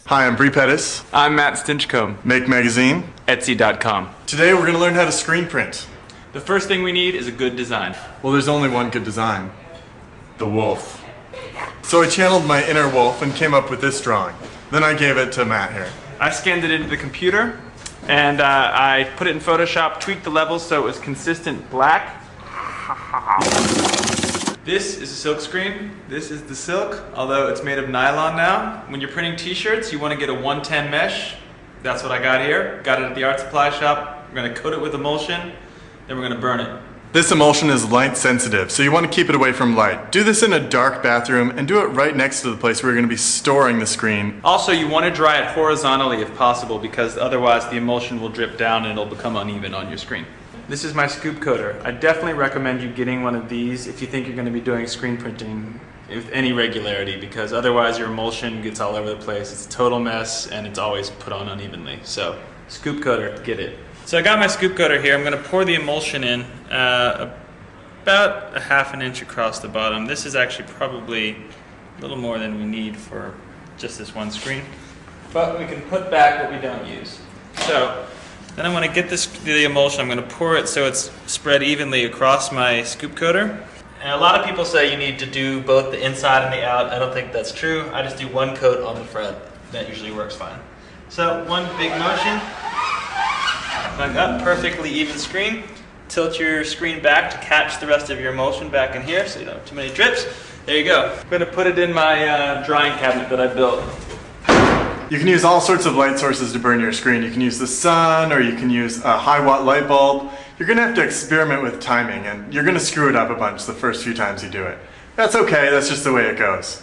Hi, I'm Bree Pettis. I'm Matt Stinchcomb. Make Magazine. Etsy.com. Today we're going to learn how to screen print. The first thing we need is a good design. Well, there's only one good design. The wolf. So I channeled my inner wolf and came up with this drawing. Then I gave it to Matt here. I scanned it into the computer and I put it in Photoshop, tweaked the levels so it was consistent black. This is a silk screen. This is the silk, although it's made of nylon now. When you're printing t-shirts, you want to get a 110 mesh. That's what I got here. Got it at the art supply shop. We're going to coat it with emulsion, then we're going to burn it. This emulsion is light sensitive, so you want to keep it away from light. Do this in a dark bathroom and do it right next to the place where you're going to be storing the screen. Also, you want to dry it horizontally if possible, because otherwise the emulsion will drip down and it'll become uneven on your screen. This is my scoop coater. I definitely recommend you getting one of these if you think you're going to be doing screen printing with any regularity, because otherwise your emulsion gets all over the place. It's a total mess and it's always put on unevenly. So, scoop coater, get it. So I got my scoop coater here. I'm going to pour the emulsion in about a ½ an inch across the bottom. This is actually probably a little more than we need for just this one screen, but we can put back what we don't use. So then I'm going to get the emulsion. I'm going to pour it so it's spread evenly across my scoop coater. And a lot of people say you need to do both the inside and the out. I don't think that's true. I just do one coat on the front. That usually works fine. So one big motion. Like up, perfectly even screen. Tilt your screen back to catch the rest of your emulsion back in here so you don't have too many drips. There you go. I'm going to put it in my drying cabinet that I built. You can use all sorts of light sources to burn your screen. You can use the sun, or you can use a high-watt light bulb. You're going to have to experiment with timing, and you're going to screw it up a bunch the first few times you do it. That's okay, that's just the way it goes.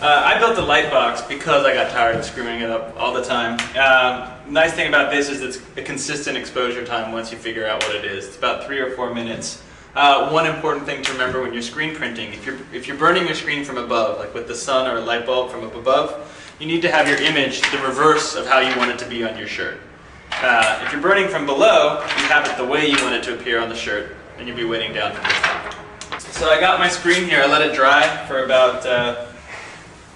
I built a light box because I got tired of screwing it up all the time. Nice thing about this is it's a consistent exposure time once you figure out what it is. It's about 3 or 4 minutes. One important thing to remember when you're screen printing, if you're burning your screen from above, like with the sun or a light bulb from up above, you need to have your image the reverse of how you want it to be on your shirt. If you're burning from below, you have it the way you want it to appear on the shirt, and you'll be weighting down from this thing. So I got my screen here. I let it dry for about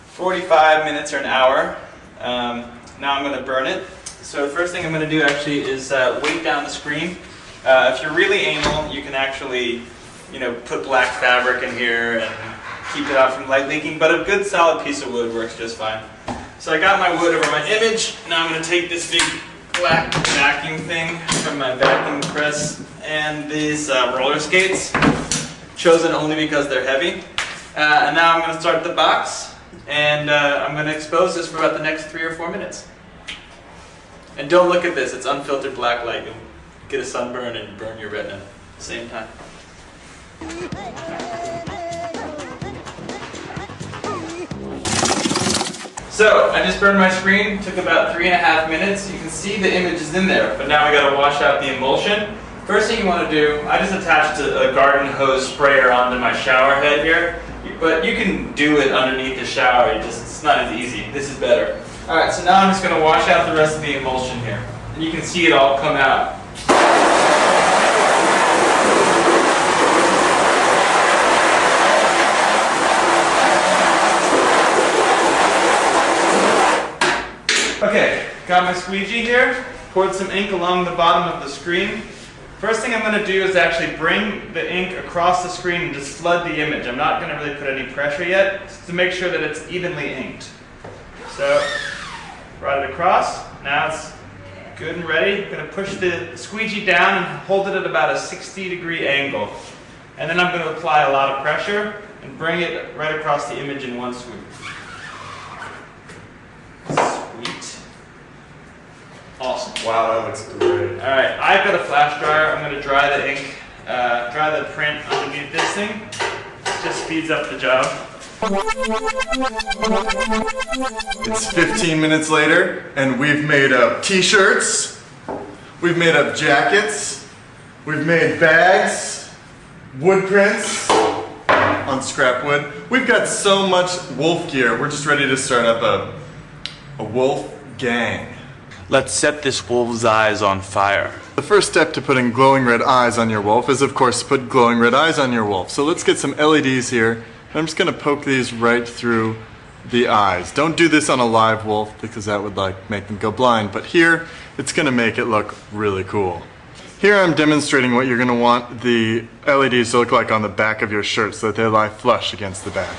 45 minutes or an hour. Now I'm going to burn it. So the first thing I'm going to do actually is weight down the screen. If you're really anal, you can actually, put black fabric in here and keep it out from light leaking, but a good solid piece of wood works just fine. So I got my wood over my image. Now I'm going to take this big black vacuum thing from my vacuum press and these roller skates, chosen only because they're heavy. And now I'm going to start the box, and I'm going to expose this for about the next 3 or 4 minutes. And don't look at this, it's unfiltered black light. You'll get a sunburn and burn your retina at the same time. So, I just burned my screen, took about 3.5 minutes. You can see the image is in there, but now we gotta wash out the emulsion. First thing you wanna do, I just attached a garden hose sprayer onto my shower head here, but you can do it underneath the shower, it's not as easy. This is better. Alright, so now I'm just gonna wash out the rest of the emulsion here. And you can see it all come out. Okay, got my squeegee here, poured some ink along the bottom of the screen. First thing I'm going to do is actually bring the ink across the screen and just flood the image. I'm not going to really put any pressure yet, just to make sure that it's evenly inked. So, brought it across, now it's good and ready. I'm going to push the squeegee down and hold it at about a 60-degree angle. And then I'm going to apply a lot of pressure and bring it right across the image in one swoop. Awesome. Wow, that looks great. Alright, I've got a flash dryer. I'm going to dry the ink, dry the print underneath this thing. It just speeds up the job. It's 15 minutes later, and we've made up t-shirts, we've made up jackets, we've made bags, wood prints on scrap wood. We've got so much wolf gear, we're just ready to start up a wolf gang. Let's set this wolf's eyes on fire. The first step to putting glowing red eyes on your wolf is, of course, to put glowing red eyes on your wolf. So let's get some LEDs here. I'm just going to poke these right through the eyes. Don't do this on a live wolf because that would like make them go blind, but here it's gonna make it look really cool. Here I'm demonstrating what you're gonna want the LEDs to look like on the back of your shirt so that they lie flush against the back.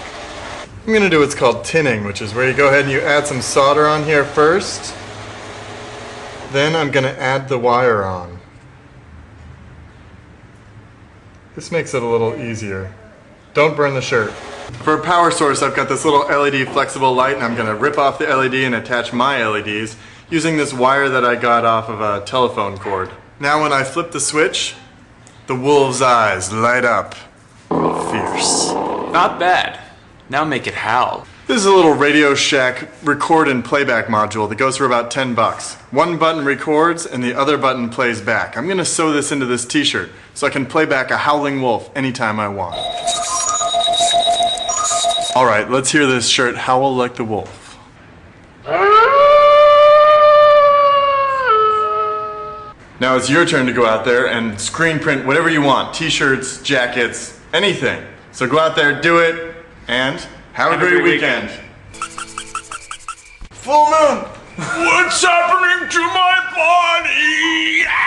I'm gonna do what's called tinning, which is where you go ahead and you add some solder on here first. Then I'm gonna add the wire on. This makes it a little easier. Don't burn the shirt. For a power source, I've got this little LED flexible light, and I'm gonna rip off the LED and attach my LEDs using this wire that I got off of a telephone cord. Now when I flip the switch, the wolf's eyes light up. Fierce. Not bad. Now make it howl. This is a little Radio Shack record and playback module that goes for about 10 bucks. One button records and the other button plays back. I'm gonna sew this into this t-shirt so I can play back a howling wolf anytime I want. Alright, let's hear this shirt howl like the wolf. Now it's your turn to go out there and screen print whatever you want. T-shirts, jackets, anything. So go out there, do it, and have a great weekend. Full moon! What's happening to my body?